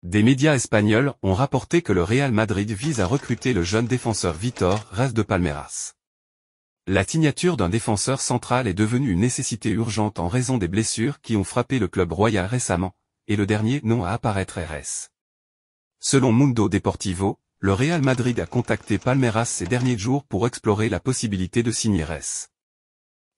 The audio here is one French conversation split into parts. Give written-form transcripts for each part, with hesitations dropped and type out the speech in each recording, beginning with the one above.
Des médias espagnols ont rapporté que le Real Madrid vise à recruter le jeune défenseur Vítor Reis de Palmeiras. La signature d'un défenseur central est devenue une nécessité urgente en raison des blessures qui ont frappé le club royal récemment, et le dernier nom à apparaître est Reis. Selon Mundo Deportivo, le Real Madrid a contacté Palmeiras ces derniers jours pour explorer la possibilité de signer Reis.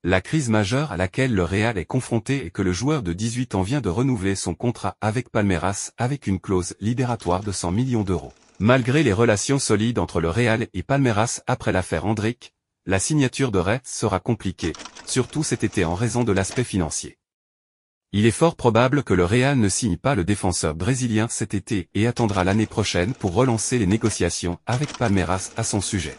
La crise majeure à laquelle le Real est confronté est que le joueur de 18 ans vient de renouveler son contrat avec Palmeiras avec une clause libératoire de 100 millions d'euros. Malgré les relations solides entre le Real et Palmeiras après l'affaire Endrick, la signature de Reis sera compliquée, surtout cet été en raison de l'aspect financier. Il est fort probable que le Real ne signe pas le défenseur brésilien cet été et attendra l'année prochaine pour relancer les négociations avec Palmeiras à son sujet.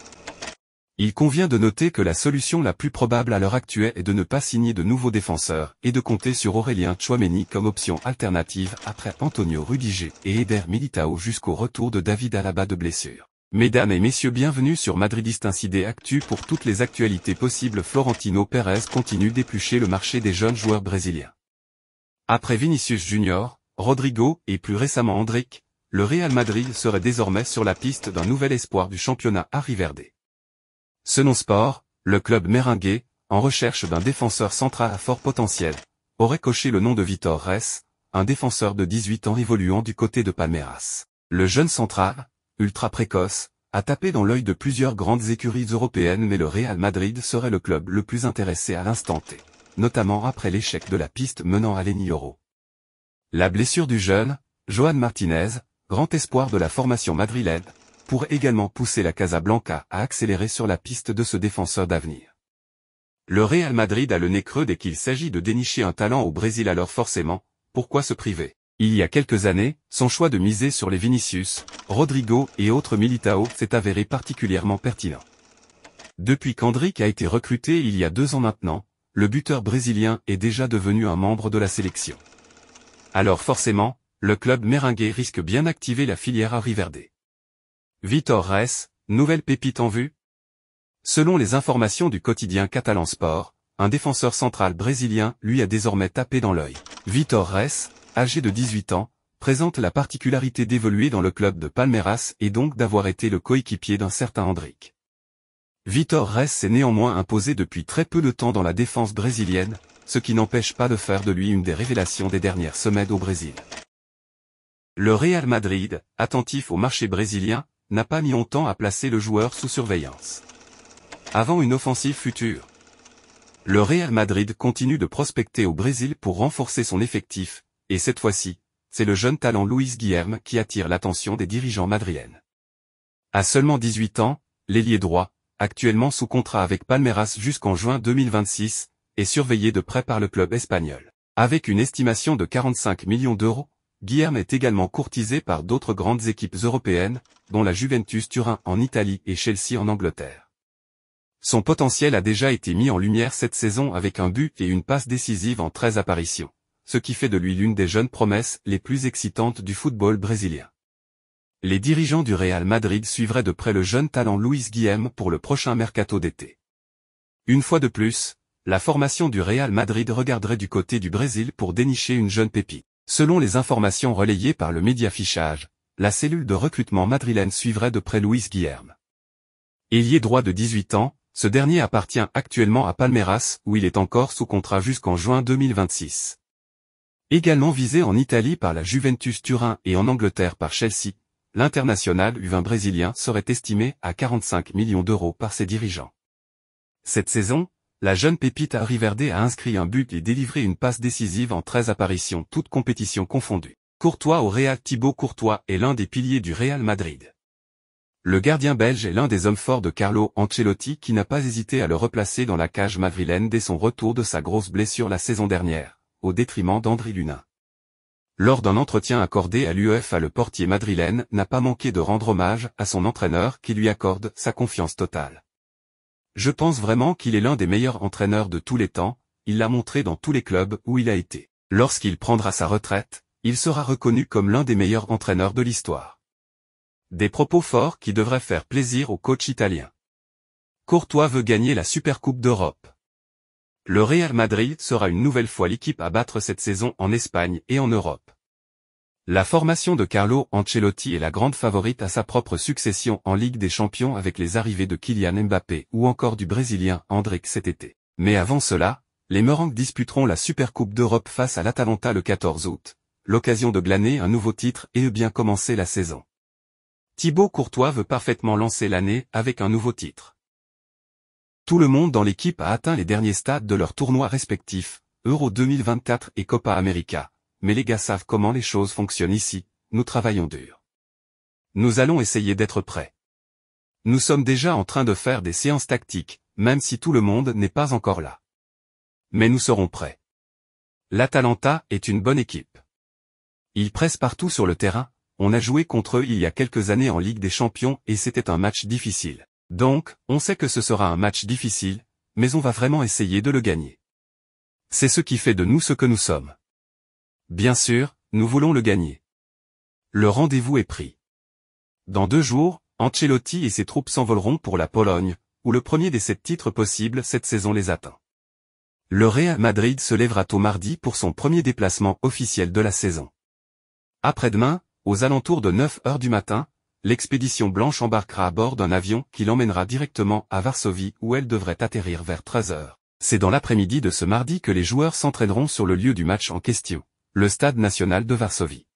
Il convient de noter que la solution la plus probable à l'heure actuelle est de ne pas signer de nouveaux défenseurs et de compter sur Aurélien Tchouaméni comme option alternative après Antonio Rudiger et Eder Militao jusqu'au retour de David Alaba de blessure. Mesdames et messieurs, bienvenue sur Madridista Insider Actu pour toutes les actualités possibles. Florentino Pérez continue d'éplucher le marché des jeunes joueurs brésiliens. Après Vinicius Junior, Rodrigo et plus récemment Endrick, le Real Madrid serait désormais sur la piste d'un nouvel espoir du championnat Arriverde. Selon Sport, le club merengue, en recherche d'un défenseur central à fort potentiel, aurait coché le nom de Vítor Reis, un défenseur de 18 ans évoluant du côté de Palmeiras. Le jeune central, ultra précoce, a tapé dans l'œil de plusieurs grandes écuries européennes, mais le Real Madrid serait le club le plus intéressé à l'instant T, notamment après l'échec de la piste menant à l'Enioro. La blessure du jeune, Joan Martinez, grand espoir de la formation madrilène, pourrait également pousser la Casablanca à accélérer sur la piste de ce défenseur d'avenir. Le Real Madrid a le nez creux dès qu'il s'agit de dénicher un talent au Brésil, alors forcément, pourquoi se priver? Il y a quelques années, son choix de miser sur les Vinicius, Rodrigo et autres Militao s'est avéré particulièrement pertinent. Depuis qu'Endrick a été recruté il y a 2 ans maintenant, le buteur brésilien est déjà devenu un membre de la sélection. Alors forcément, le club merengue risque bien d'activer la filière Arriverde. Vítor Reis, nouvelle pépite en vue? Selon les informations du quotidien catalan Sport, un défenseur central brésilien lui a désormais tapé dans l'œil. Vítor Reis, âgé de 18 ans, présente la particularité d'évoluer dans le club de Palmeiras et donc d'avoir été le coéquipier d'un certain Endrick. Vítor Reis s'est néanmoins imposé depuis très peu de temps dans la défense brésilienne, ce qui n'empêche pas de faire de lui une des révélations des dernières semaines au Brésil. Le Real Madrid, attentif au marché brésilien, n'a pas mis longtemps à placer le joueur sous surveillance. Avant une offensive future, le Real Madrid continue de prospecter au Brésil pour renforcer son effectif, et cette fois-ci, c'est le jeune talent Luis Guilherme qui attire l'attention des dirigeants madrilènes. À seulement 18 ans, l'ailier droit, actuellement sous contrat avec Palmeiras jusqu'en juin 2026, est surveillé de près par le club espagnol. Avec une estimation de 45 millions d'euros, Guilherme est également courtisé par d'autres grandes équipes européennes, dont la Juventus Turin en Italie et Chelsea en Angleterre. Son potentiel a déjà été mis en lumière cette saison avec un but et une passe décisive en 13 apparitions, ce qui fait de lui l'une des jeunes promesses les plus excitantes du football brésilien. Les dirigeants du Real Madrid suivraient de près le jeune talent Luis Guilherme pour le prochain mercato d'été. Une fois de plus, la formation du Real Madrid regarderait du côté du Brésil pour dénicher une jeune pépite. Selon les informations relayées par le média Fichage, la cellule de recrutement madrilène suivrait de près Luis Guilherme. Ailier droit de 18 ans, ce dernier appartient actuellement à Palmeiras où il est encore sous contrat jusqu'en juin 2026. Également visé en Italie par la Juventus Turin et en Angleterre par Chelsea, l'international U20 brésilien serait estimé à 45 millions d'euros par ses dirigeants. Cette saison, la jeune pépite Arriverde a inscrit un but et délivré une passe décisive en 13 apparitions, toutes compétitions confondues. Courtois au Real. Thibaut Courtois est l'un des piliers du Real Madrid. Le gardien belge est l'un des hommes forts de Carlo Ancelotti qui n'a pas hésité à le replacer dans la cage madrilène dès son retour de sa grosse blessure la saison dernière, au détriment d'Andri Lunin. Lors d'un entretien accordé à l'UEFA, le portier madrilène n'a pas manqué de rendre hommage à son entraîneur qui lui accorde sa confiance totale. Je pense vraiment qu'il est l'un des meilleurs entraîneurs de tous les temps, il l'a montré dans tous les clubs où il a été. Lorsqu'il prendra sa retraite, il sera reconnu comme l'un des meilleurs entraîneurs de l'histoire. Des propos forts qui devraient faire plaisir au coach italien. Courtois veut gagner la Supercoupe d'Europe. Le Real Madrid sera une nouvelle fois l'équipe à battre cette saison en Espagne et en Europe. La formation de Carlo Ancelotti est la grande favorite à sa propre succession en Ligue des Champions avec les arrivées de Kylian Mbappé ou encore du Brésilien Endrick cet été. Mais avant cela, les Merengues disputeront la Supercoupe d'Europe face à l'Atalanta le 14 août, l'occasion de glaner un nouveau titre et de bien commencer la saison. Thibaut Courtois veut parfaitement lancer l'année avec un nouveau titre. Tout le monde dans l'équipe a atteint les derniers stades de leurs tournois respectifs, Euro 2024 et Copa América. Mais les gars savent comment les choses fonctionnent ici, nous travaillons dur. Nous allons essayer d'être prêts. Nous sommes déjà en train de faire des séances tactiques, même si tout le monde n'est pas encore là. Mais nous serons prêts. L'Atalanta est une bonne équipe. Ils pressent partout sur le terrain, on a joué contre eux il y a quelques années en Ligue des Champions et c'était un match difficile. Donc, on sait que ce sera un match difficile, mais on va vraiment essayer de le gagner. C'est ce qui fait de nous ce que nous sommes. Bien sûr, nous voulons le gagner. Le rendez-vous est pris. Dans 2 jours, Ancelotti et ses troupes s'envoleront pour la Pologne, où le premier des 7 titres possibles cette saison les atteint. Le Real Madrid se lèvera tôt mardi pour son premier déplacement officiel de la saison. Après-demain, aux alentours de 9 heures du matin, l'expédition blanche embarquera à bord d'un avion qui l'emmènera directement à Varsovie où elle devrait atterrir vers 13 heures. C'est dans l'après-midi de ce mardi que les joueurs s'entraîneront sur le lieu du match en question, le Stade national de Varsovie.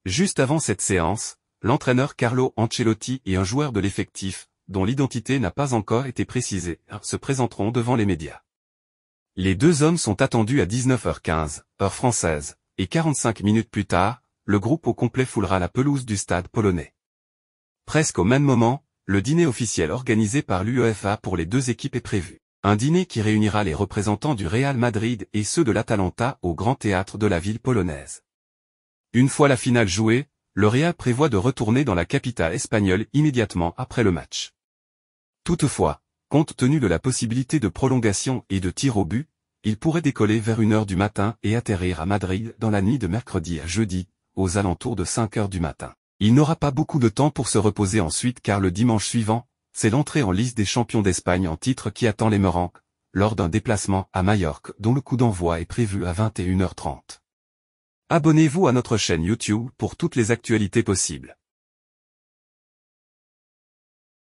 Juste avant cette séance, l'entraîneur Carlo Ancelotti et un joueur de l'effectif, dont l'identité n'a pas encore été précisée, se présenteront devant les médias. Les 2 hommes sont attendus à 19h15, heure française, et 45 minutes plus tard, le groupe au complet foulera la pelouse du stade polonais. Presque au même moment, le dîner officiel organisé par l'UEFA pour les 2 équipes est prévu. Un dîner qui réunira les représentants du Real Madrid et ceux de l'Atalanta au Grand Théâtre de la ville polonaise. Une fois la finale jouée, le Real prévoit de retourner dans la capitale espagnole immédiatement après le match. Toutefois, compte tenu de la possibilité de prolongation et de tir au but, il pourrait décoller vers 1 heure du matin et atterrir à Madrid dans la nuit de mercredi à jeudi, aux alentours de 5 heures du matin. Il n'aura pas beaucoup de temps pour se reposer ensuite car le dimanche suivant, c'est l'entrée en liste des champions d'Espagne en titre qui attend les Merengues, lors d'un déplacement à Majorque dont le coup d'envoi est prévu à 21h30. Abonnez-vous à notre chaîne YouTube pour toutes les actualités possibles.